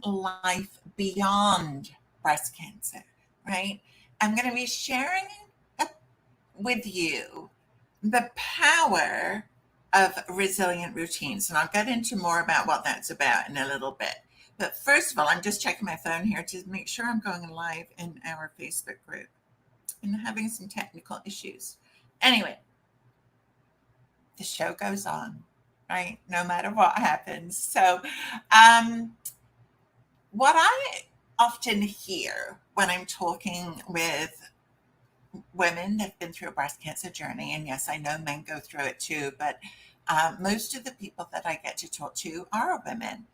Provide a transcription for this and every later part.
life beyond breast cancer, right? I'm going to be sharing with you the power of resilient routines. And I'll get into more about what that's about in a little bit. But first of all, I'm just checking my phone here to make sure I'm going live in our Facebook group and having some technical issues. Anyway, the show goes on, right? No matter what happens. So, um, what I often hear when I'm talking with women that've been through a breast cancer journey, and yes, I know men go through it too, but most of the people that I get to talk to are women.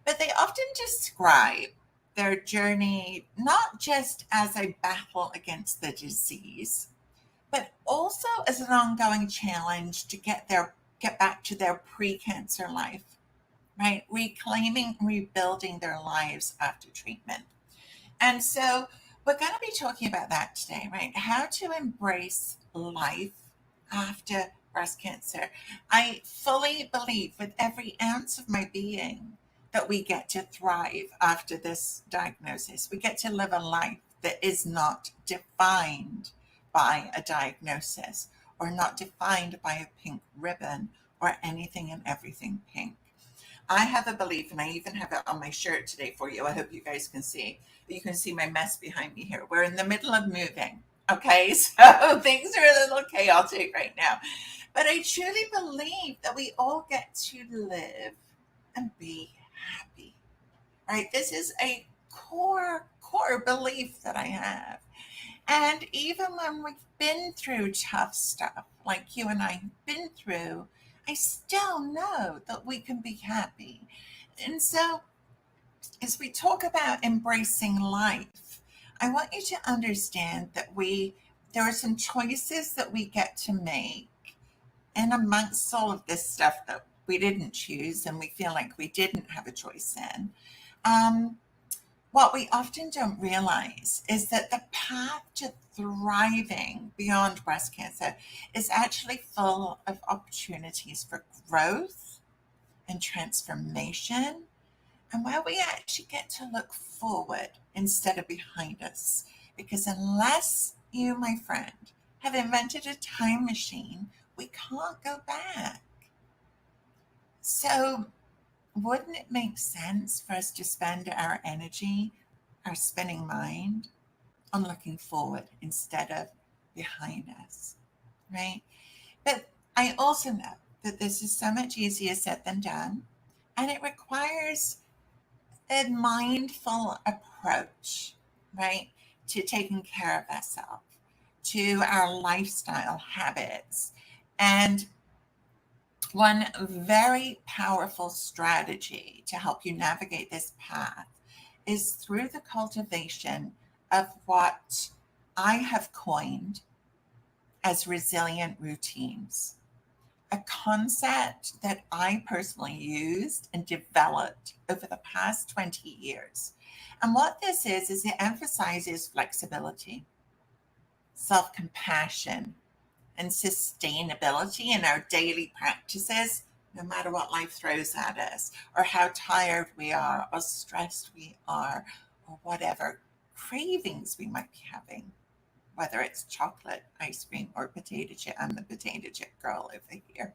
But they often describe their journey not just as a battle against the disease, but also as an ongoing challenge to get back to their pre-cancer life, right? Reclaiming, rebuilding their lives after treatment. And so we're going to be talking about that today, right? How to embrace life after breast cancer. I fully believe with every ounce of my being that we get to thrive after this diagnosis. We get to live a life that is not defined by a diagnosis or not defined by a pink ribbon or anything and everything pink. I have a belief, and I even have it on my shirt today for you. I hope you guys can see. You can see my mess behind me here. We're in the middle of moving. Okay, so things are a little chaotic right now. But I truly believe that we all get to live and be happy. Right? This is a core belief that I have. And even when we've been through tough stuff, like you and I have been through, I still know that we can be happy. And so, as we talk about embracing life, I want you to understand that there are some choices that we get to make. And amongst all of this stuff that we didn't choose and we feel like we didn't have a choice in, um, what we often don't realize is that the path to thriving beyond breast cancer is actually full of opportunities for growth and transformation, and where we actually get to look forward instead of behind us. Because unless you, my friend, have invented a time machine, we can't go back. So, wouldn't it make sense for us to spend our energy, our spinning mind, on looking forward instead of behind us, right? But I also know that this is so much easier said than done, and it requires a mindful approach, right, to taking care of ourselves, to our lifestyle habits. And one very powerful strategy to help you navigate this path is through the cultivation of what I have coined as resilient routines, a concept that I personally used and developed over the past 20 years. And what this is it emphasizes flexibility, self compassion, and sustainability in our daily practices, no matter what life throws at us, or how tired we are, or stressed we are, or whatever cravings we might be having, whether it's chocolate, ice cream, or potato chip. I'm the potato chip girl over here,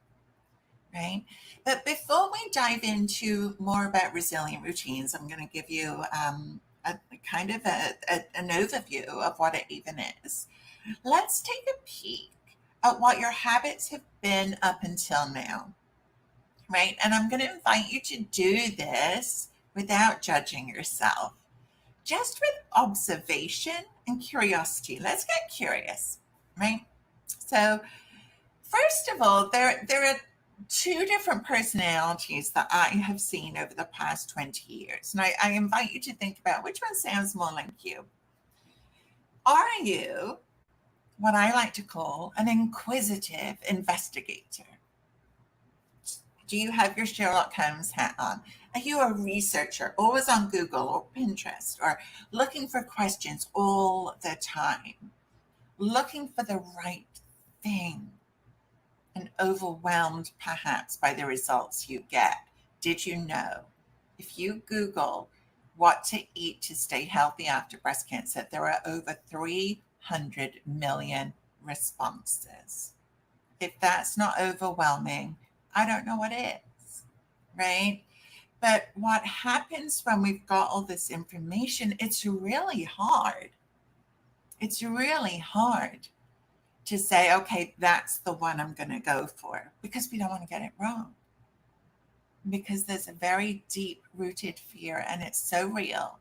right? But before we dive into more about resilient routines, I'm going to give you a kind of an overview of what it even is. Let's take a peek at what your habits have been up until now, right? And I'm going to invite you to do this without judging yourself, just with observation and curiosity. Let's get curious, right? So, first of all, there are two different personalities that I have seen over the past 20 years. And I invite you to think about which one sounds more like you. Are you what I like to call an inquisitive investigator? Do you have your Sherlock Holmes hat on? Are you a researcher, always on Google or Pinterest, or looking for questions all the time, looking for the right thing, and overwhelmed perhaps by the results you get? Did you know if you Google what to eat to stay healthy after breast cancer, there are over 300 million responses. If that's not overwhelming, I don't know what is, right? But what happens when we've got all this information, it's really hard. It's really hard to say, okay, that's the one I'm going to go for, because we don't want to get it wrong. Because there's a very deep rooted fear, and it's so real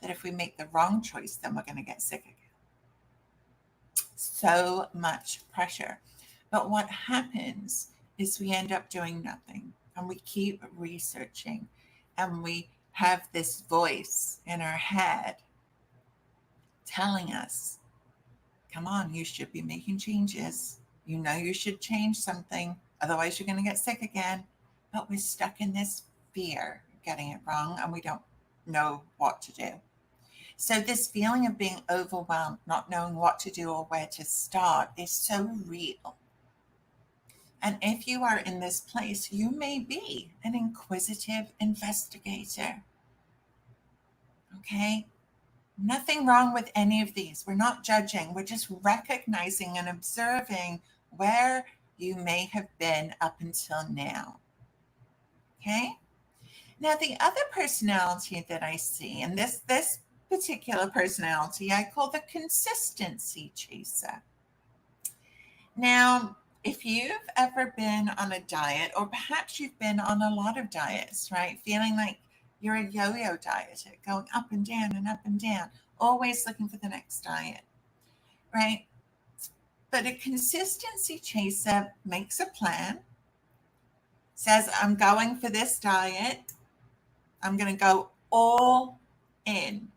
that if we make the wrong choice, then we're going to get sick again. So much pressure. But what happens is we end up doing nothing, and we keep researching, and we have this voice in our head telling us, come on, you should be making changes. You know you should change something, otherwise you're going to get sick again. But we're stuck in this fear of getting it wrong, and we don't know what to do. So this feeling of being overwhelmed, not knowing what to do or where to start, is so real. And if you are in this place, you may be an inquisitive investigator. Okay? Nothing wrong with any of these. We're not judging. We're just recognizing and observing where you may have been up until now. Okay? Now, the other personality that I see, and this particular personality I call the consistency chaser. Now, if you've ever been on a diet, or perhaps you've been on a lot of diets, right? Feeling like you're a yo-yo dieter, going up and down, always looking for the next diet, right? But a consistency chaser makes a plan, says, I'm going for this diet. I'm going to go all in,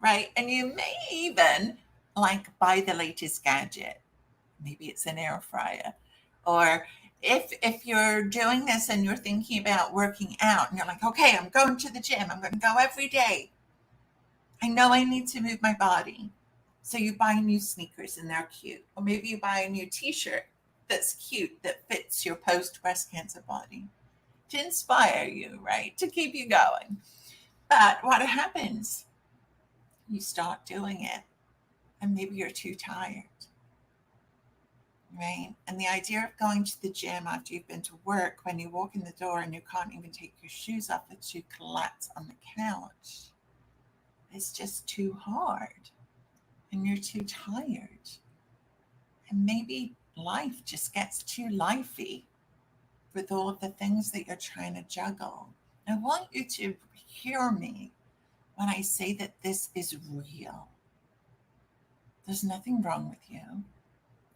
right? And you may even like buy the latest gadget. Maybe it's an air fryer. Or if you're doing this and you're thinking about working out and you're like, okay, I'm going to the gym. I'm going to go every day. I know I need to move my body. So you buy new sneakers and they're cute. Or maybe you buy a new t-shirt that's cute, that fits your post-breast cancer body to inspire you, right? To keep you going. But what happens? You start doing it and maybe you're too tired, right? And the idea of going to the gym after you've been to work, when you walk in the door and you can't even take your shoes off, that you collapse on the couch, it's just too hard and you're too tired. And maybe life just gets too lifey with all of the things that you're trying to juggle. I want you to hear me when I say that this is real. There's nothing wrong with you.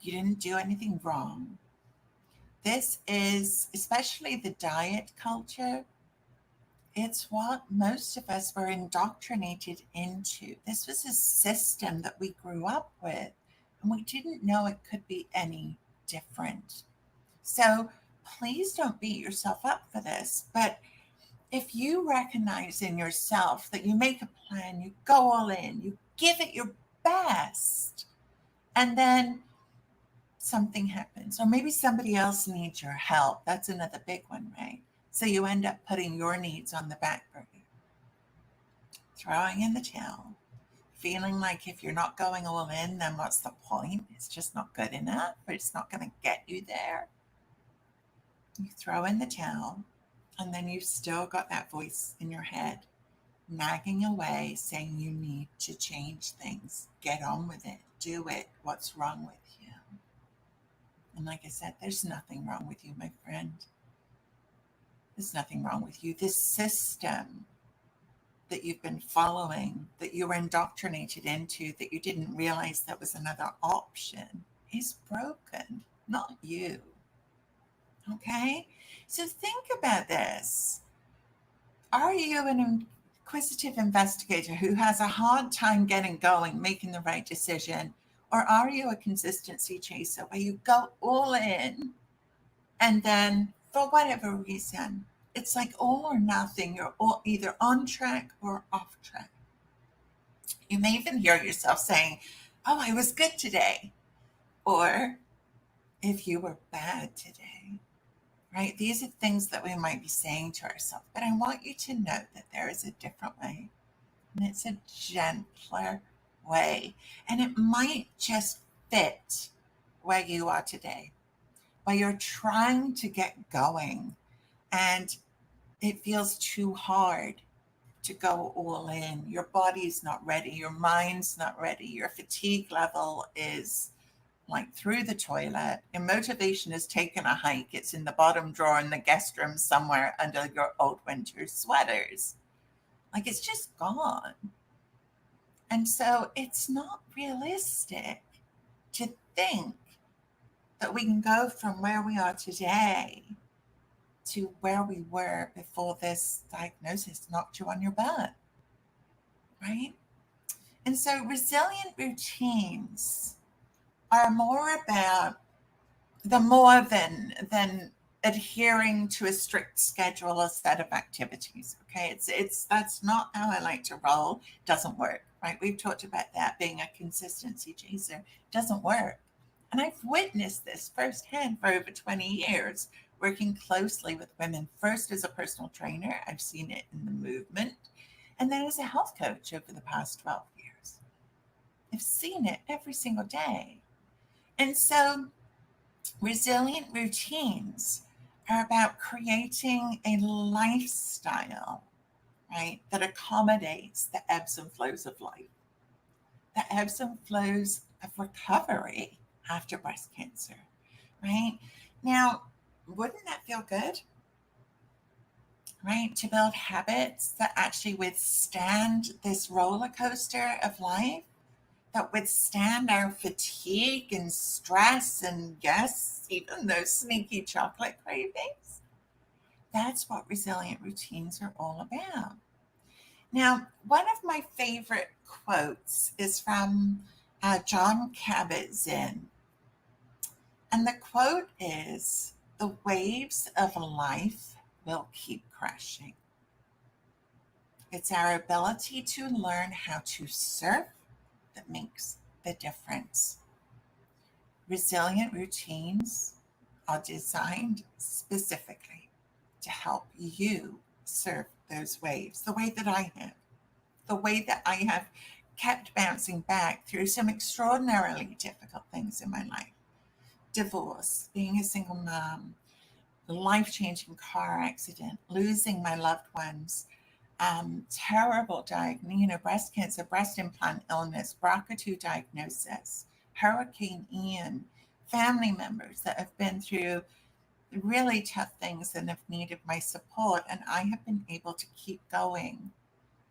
You didn't do anything wrong. This is, especially the diet culture, it's what most of us were indoctrinated into. This was a system that we grew up with, and we didn't know it could be any different. So please don't beat yourself up for this. But if you recognize in yourself that you make a plan, you go all in, you give it your best, and then something happens, or maybe somebody else needs your help. That's another big one, right? So you end up putting your needs on the back burner, throwing in the towel, feeling like if you're not going all in, then what's the point? It's just not good enough, or it's not going to get you there. You throw in the towel, and then you've still got that voice in your head nagging away, saying you need to change things. Get on with it. Do it. What's wrong with you? And like I said, there's nothing wrong with you, my friend. There's nothing wrong with you. This system that you've been following, that you were indoctrinated into, that you didn't realize that was another option, is broken, not you. Okay? So think about this. Are you an inquisitive investigator who has a hard time getting going, making the right decision? Or are you a consistency chaser where you go all in and then for whatever reason, it's like all or nothing. You're all either on track or off track. You may even hear yourself saying, oh, I was good today. Or if you were bad today, right? These are things that we might be saying to ourselves, but I want you to know that there is a different way, and it's a gentler way, and it might just fit where you are today, where you're trying to get going and it feels too hard to go all in. Your body's not ready, your mind's not ready, your fatigue level is like through the toilet. Your motivation is taking a hike. It's in the bottom drawer in the guest room somewhere under your old winter sweaters. Like it's just gone. And so it's not realistic to think that we can go from where we are today to where we were before this diagnosis knocked you on your butt, right? And so resilient routines are more about the more than adhering to a strict schedule or set of activities. Okay, it's that's not how I like to roll. Doesn't work, right? We've talked about that being a consistency chaser. Doesn't work. And I've witnessed this firsthand for over 20 years, working closely with women, first as a personal trainer. I've seen it in the movement, and then as a health coach over the past 12 years. I've seen it every single day. And so resilient routines are about creating a lifestyle, right, that accommodates the ebbs and flows of life, the ebbs and flows of recovery after breast cancer, right? Now, wouldn't that feel good, right? To build habits that actually withstand this roller coaster of life, that withstand our fatigue and stress and, yes, even those sneaky chocolate cravings. That's what resilient routines are all about. Now, one of my favorite quotes is from John Kabat-Zinn. And the quote is, "The waves of life will keep crashing. It's our ability to learn how to surf that makes the difference." Resilient routines are designed specifically to help you surf those waves the way that I have, the way that I have kept bouncing back through some extraordinarily difficult things in my life. Divorce, being a single mom, life-changing car accident, losing my loved ones, terrible diagnosis, breast cancer, breast implant illness, BRCA2 diagnosis, Hurricane Ian, family members that have been through really tough things and have needed my support. And I have been able to keep going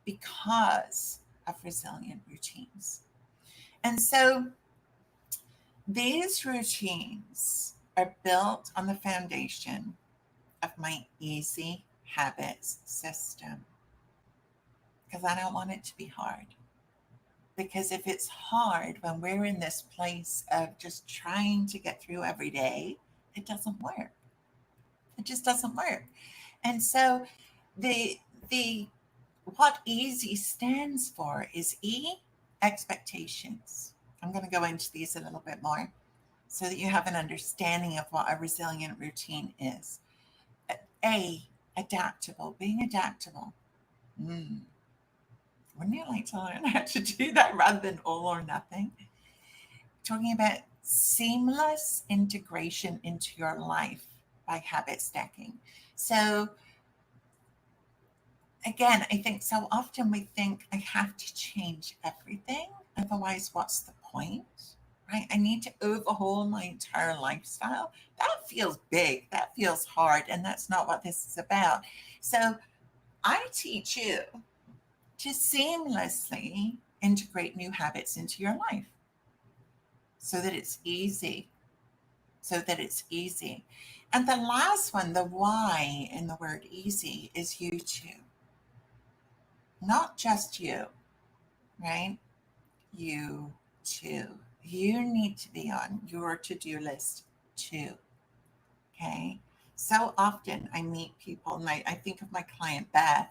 because of resilient routines. And so these routines are built on the foundation of my easy habits system, because I don't want it to be hard. Because if it's hard when we're in this place of just trying to get through every day, it doesn't work. It just doesn't work. And so the the what easy stands for is E, expectations. I'm going to go into these a little bit more so that you have an understanding of what a resilient routine is. A, adaptable, being adaptable. Wouldn't you like to learn how to do that rather than all or nothing? Talking about seamless integration into your life by habit stacking. So again, I think so often we think I have to change everything. Otherwise, what's the point? Right? I need to overhaul my entire lifestyle. That feels big. That feels hard. And that's not what this is about. So I teach you to seamlessly integrate new habits into your life so that it's easy. So that it's easy. And the last one, the Y in the word easy, is you too. Not just you, right? You too. You need to be on your to-do list too. Okay. So often I meet people, and I think of my client Beth,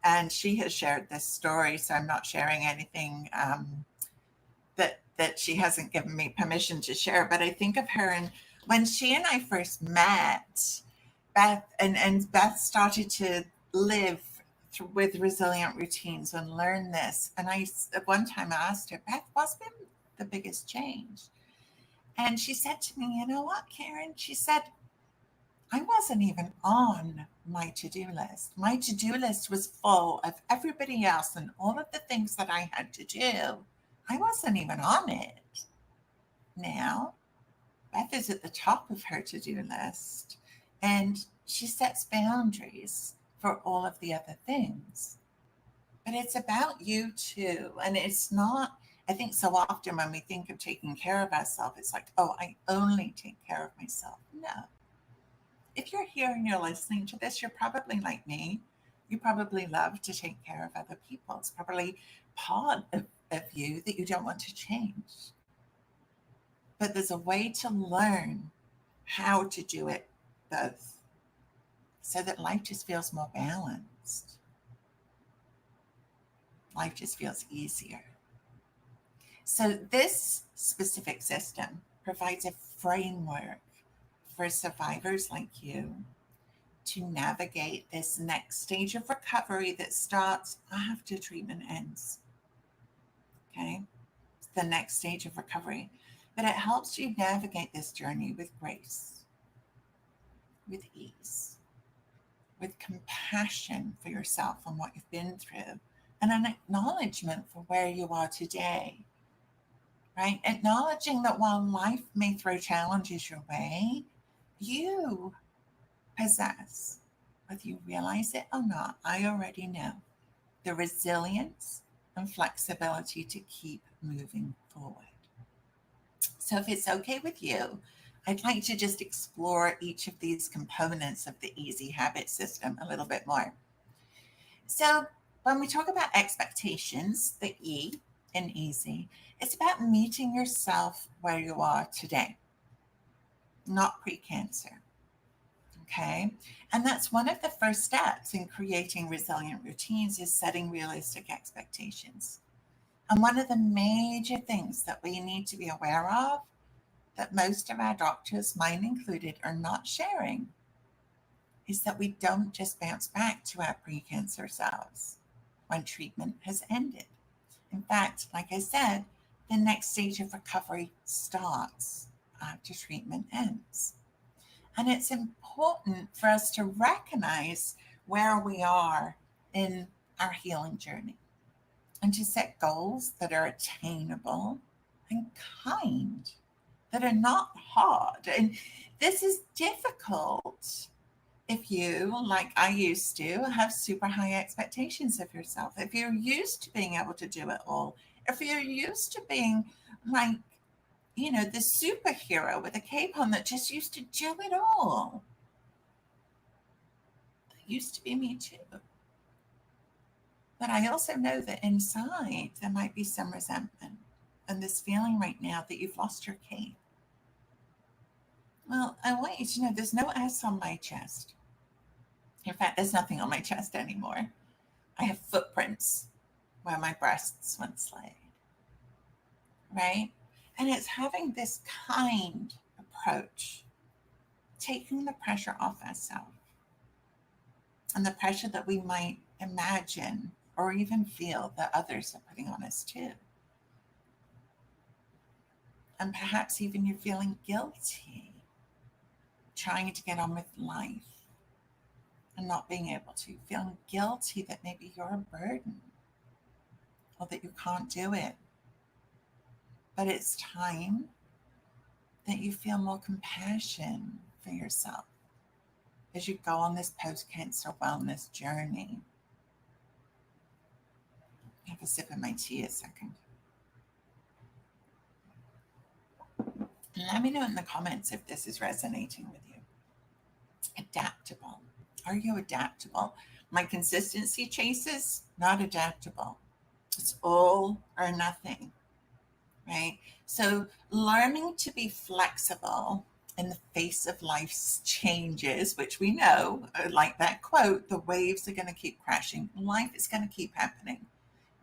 and she has shared this story. So I'm not sharing anything that she hasn't given me permission to share. But I think of her, and when she and I first met, Beth started to live with resilient routines and learn this. And I at one time asked her, Beth, what's been the biggest change? And she said to me, you know what, Karen? She said, I wasn't even on my to-do list. My to-do list was full of everybody else and all of the things that I had to do. I wasn't even on it. Now, Beth is at the top of her to-do list, and she sets boundaries for all of the other things. But it's about you too. And it's not, I think so often when we think of taking care of ourselves, it's like, oh, I only take care of myself. No. If you're here and you're listening to this, you're probably like me. You probably love to take care of other people. It's probably part of you that you don't want to change. But there's a way to learn how to do it both so that life just feels more balanced. Life just feels easier. So this specific system provides a framework for survivors like you to navigate this next stage of recovery that starts after treatment ends. Okay? It's the next stage of recovery. But it helps you navigate this journey with grace, with ease, with compassion for yourself and what you've been through, and an acknowledgement for where you are today. Right? Acknowledging that while life may throw challenges your way, you possess, whether you realize it or not, I already know, the resilience and flexibility to keep moving forward. So if it's okay with you, I'd like to just explore each of these components of the easy habit system a little bit more. So when we talk about expectations, the E in easy, it's about meeting yourself where you are today, not pre-cancer. Okay. And that's one of the first steps in creating resilient routines is setting realistic expectations. And one of the major things that we need to be aware of that most of our doctors, mine included, are not sharing is that we don't just bounce back to our pre-cancer selves when treatment has ended. In fact, like I said, the next stage of recovery starts after treatment ends. And it's important for us to recognize where we are in our healing journey and to set goals that are attainable and kind, that are not hard. And this is difficult if you, like I used to, have super high expectations of yourself. If you're used to being able to do it all, if you're used to being like, you know, the superhero with a cape on that just used to do it all. That used to be me too. But I also know that inside there might be some resentment and this feeling right now that you've lost your cape. Well, I want you to know there's no S on my chest. In fact, there's nothing on my chest anymore. I have footprints where my breasts once laid. Right? And it's having this kind approach, taking the pressure off ourselves and the pressure that we might imagine or even feel that others are putting on us too. And perhaps even you're feeling guilty, trying to get on with life and not being able to, feeling guilty that maybe you're a burden or that you can't do it. But it's time that you feel more compassion for yourself as you go on this post-cancer wellness journey. Have a sip of my tea a second. And let me know in the comments if this is resonating with you. Adaptable. Are you adaptable? My consistency chases, not adaptable. It's all or nothing, right? So learning to be flexible in the face of life's changes, which we know, like that quote, the waves are going to keep crashing. Life is going to keep happening,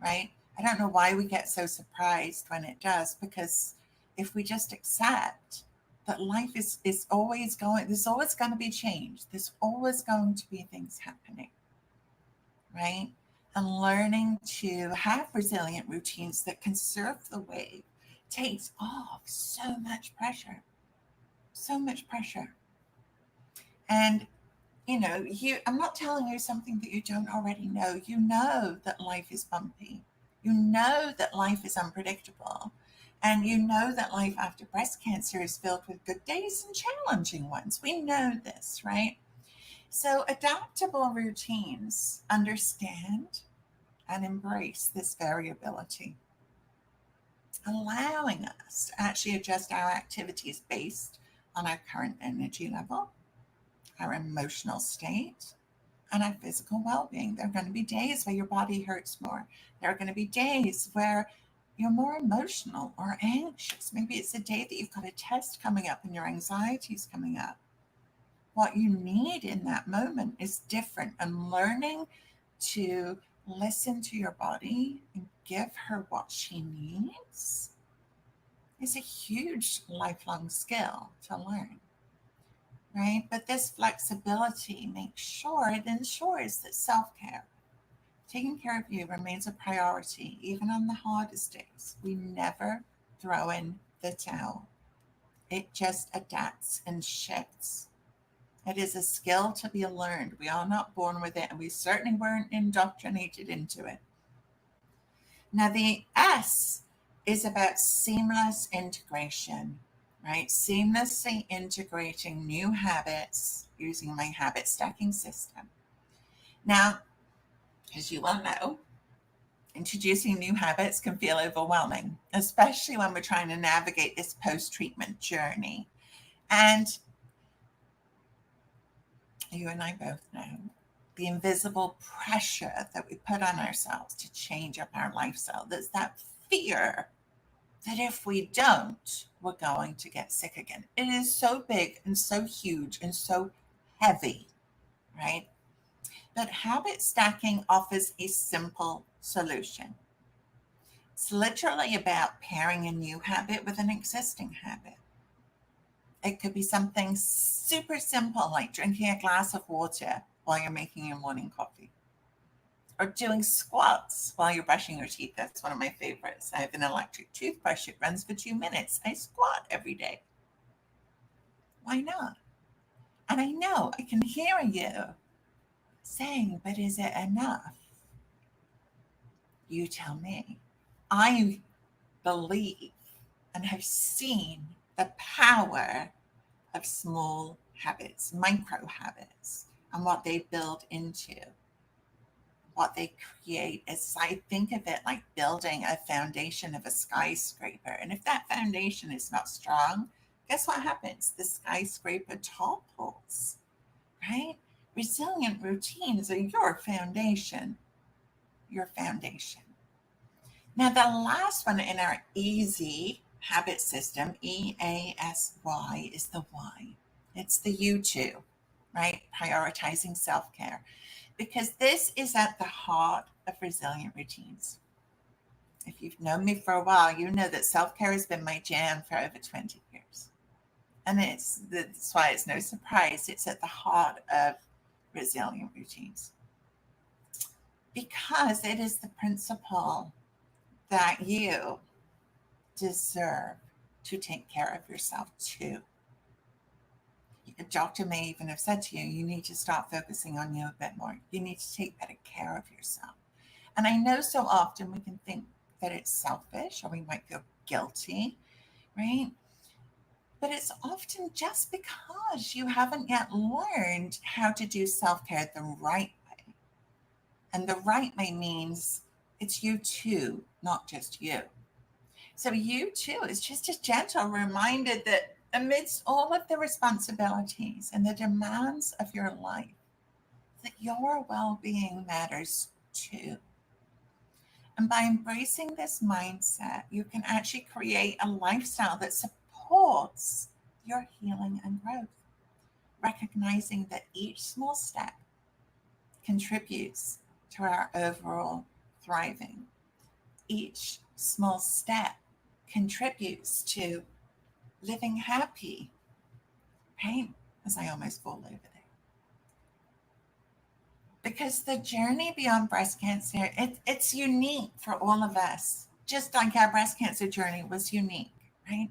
right? I don't know why we get so surprised when it does, because if we just accept that life is always going, there's always going to be change. There's always going to be things happening, right? And learning to have resilient routines that can surf the wave takes off so much pressure, so much pressure. And I'm not telling you something that you don't already know. You know that life is bumpy. You know that life is unpredictable. And you know that life after breast cancer is filled with good days and challenging ones. We know this, right? So adaptable routines understand and embrace this variability, allowing us to actually adjust our activities based on our current energy level, our emotional state, and our physical well-being. There are going to be days where your body hurts more. There are going to be days where you're more emotional or anxious. Maybe it's a day that you've got a test coming up and your anxiety is coming up. What you need in that moment is different, and learning to listen to your body and give her what she needs is a huge lifelong skill to learn, right? But this flexibility it ensures that self-care, taking care of you, remains a priority even on the hardest days. We never throw in the towel. It just adapts and shifts. It is a skill to be learned. We are not born with it, and we certainly weren't indoctrinated into it. Now, the S is about seamless integration, right? Seamlessly integrating new habits using my habit stacking system. Now, as you well know, introducing new habits can feel overwhelming, especially when we're trying to navigate this post-treatment journey. And you and I both know the invisible pressure that we put on ourselves to change up our lifestyle. There's that fear that if we don't, we're going to get sick again. It is so big and so huge and so heavy, right? But habit stacking offers a simple solution. It's literally about pairing a new habit with an existing habit. It could be something super simple like drinking a glass of water while you're making your morning coffee, or doing squats while you're brushing your teeth. That's one of my favorites. I have an electric toothbrush. It runs for 2 minutes. I squat every day. Why not? And I know I can hear you saying, but is it enough? You tell me. I believe and have seen the power of small habits, micro habits, and what they build into, what they create. Is, I think of it like building a foundation of a skyscraper. And if that foundation is not strong, guess what happens? The skyscraper topples, right? Resilient routines are your foundation, your foundation. Now, the last one in our easy habit system, EASY, is the Y. It's the U2, right? Prioritizing self-care. Because this is at the heart of resilient routines. If you've known me for a while, you know that self-care has been my jam for over 20 years. And that's why it's no surprise it's at the heart of resilient routines. Because it is the principle that you deserve to take care of yourself too. A doctor may even have said to you, you need to start focusing on you a bit more. You need to take better care of yourself. And I know so often we can think that it's selfish, or we might feel guilty, right? But it's often just because you haven't yet learned how to do self-care the right way. And the right way means it's you too, not just you. So you too is just a gentle reminder that amidst all of the responsibilities and the demands of your life, that your well-being matters too. And by embracing this mindset, you can actually create a lifestyle that supports your healing and growth, recognizing that each small step contributes to our overall thriving. Each small step contributes to living happy right? As I almost fall over there. Because the journey beyond breast cancer, it's unique for all of us, just like our breast cancer journey was unique, right?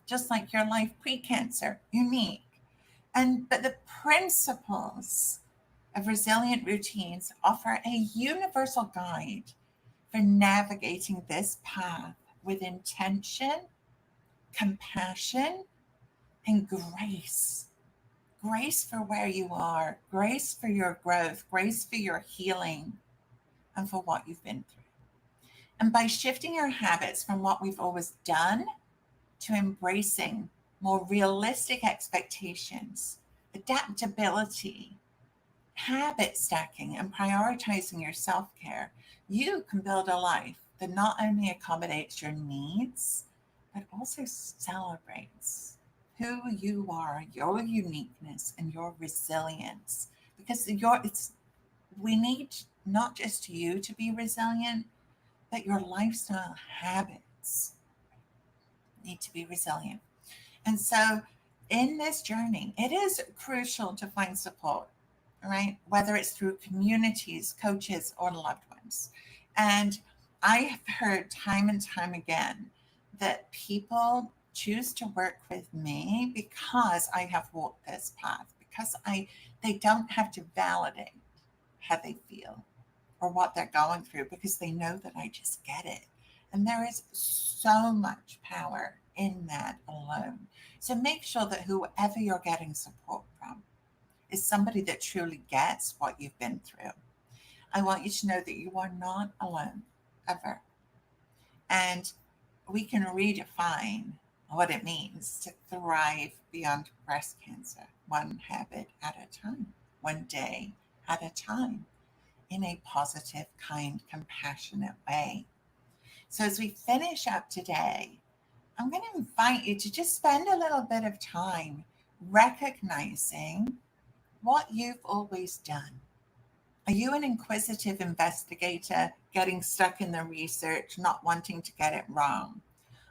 Just like your life pre-cancer, unique. But the principles of resilient routines offer a universal guide for navigating this path with intention, compassion, and grace. Grace for where you are, grace for your growth, grace for your healing, and for what you've been through. And by shifting our habits from what we've always done to embracing more realistic expectations, adaptability, habit stacking, and prioritizing your self care, you can build a life that not only accommodates your needs, but also celebrates who you are, your uniqueness, and your resilience. Because we need not just you to be resilient, but your lifestyle habits need to be resilient. And so, in this journey, it is crucial to find support, right? Whether it's through communities, coaches, or loved ones. And I have heard time and time again that people choose to work with me because I have walked this path, because they don't have to validate how they feel or what they're going through, because they know that I just get it. And there is so much power in that alone. So make sure that whoever you're getting support from is somebody that truly gets what you've been through. I want you to know that you are not alone, ever. And we can redefine what it means to thrive beyond breast cancer, one habit at a time, one day at a time, in a positive, kind, compassionate way. So as we finish up today, I'm going to invite you to just spend a little bit of time recognizing what you've always done. Are you an inquisitive investigator getting stuck in the research, not wanting to get it wrong?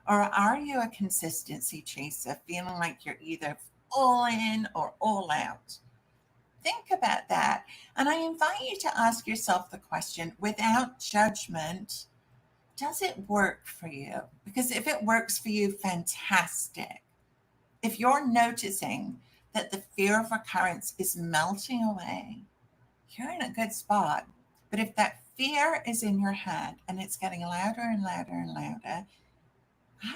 Or are you a consistency chaser, feeling like you're either all in or all out? Think about that. And I invite you to ask yourself the question without judgment, does it work for you? Because if it works for you, fantastic. If you're noticing that the fear of recurrence is melting away, you're in a good spot. But if that fear is in your head and it's getting louder and louder and louder,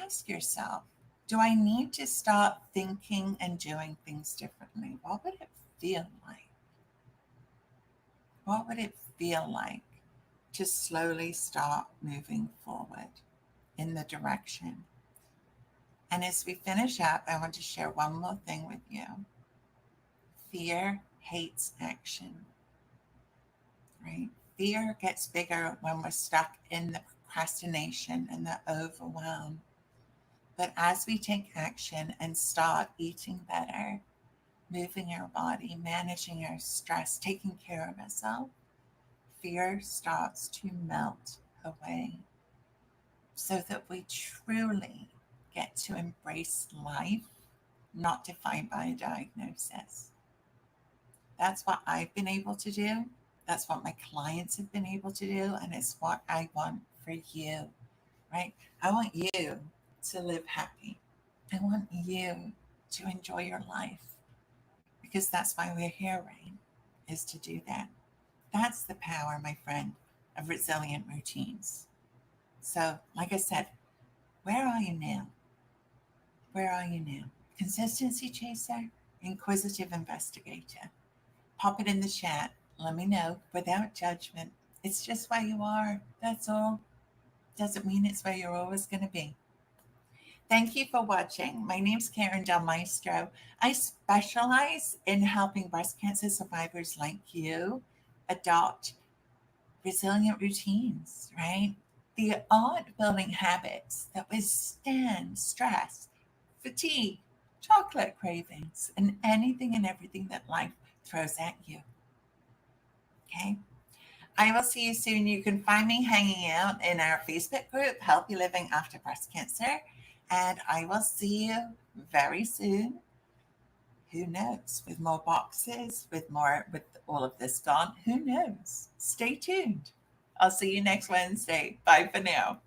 ask yourself, do I need to start thinking and doing things differently? What would it feel like? What would it feel like to slowly start moving forward in the direction? And as we finish up, I want to share one more thing with you. Fear hates action, right? Fear gets bigger when we're stuck in the procrastination and the overwhelm. But as we take action and start eating better, moving our body, managing our stress, taking care of ourselves, fear starts to melt away so that we truly get to embrace life, not defined by a diagnosis. That's what I've been able to do. That's what my clients have been able to do. And it's what I want for you, right? I want you to live happy. I want you to enjoy your life, because that's why we're here, right? Is to do that. That's the power, my friend, of resilient routines. So, like I said, where are you now? Where are you now? Consistency chaser, inquisitive investigator. Pop it in the chat. Let me know without judgment. It's just where you are. That's all. Doesn't mean it's where you're always going to be. Thank you for watching. My name's Karen Del Maestro. I specialize in helping breast cancer survivors like you adopt resilient routines, right? The art building habits that withstand stress, fatigue, chocolate cravings, and anything and everything that life throws at you. Okay? I will see you soon. You can find me hanging out in our Facebook group, Healthy Living After Breast Cancer. And I will see you very soon Who knows? With more boxes, with all of this gone, who knows? Stay tuned. I'll see you next Wednesday. Bye for now.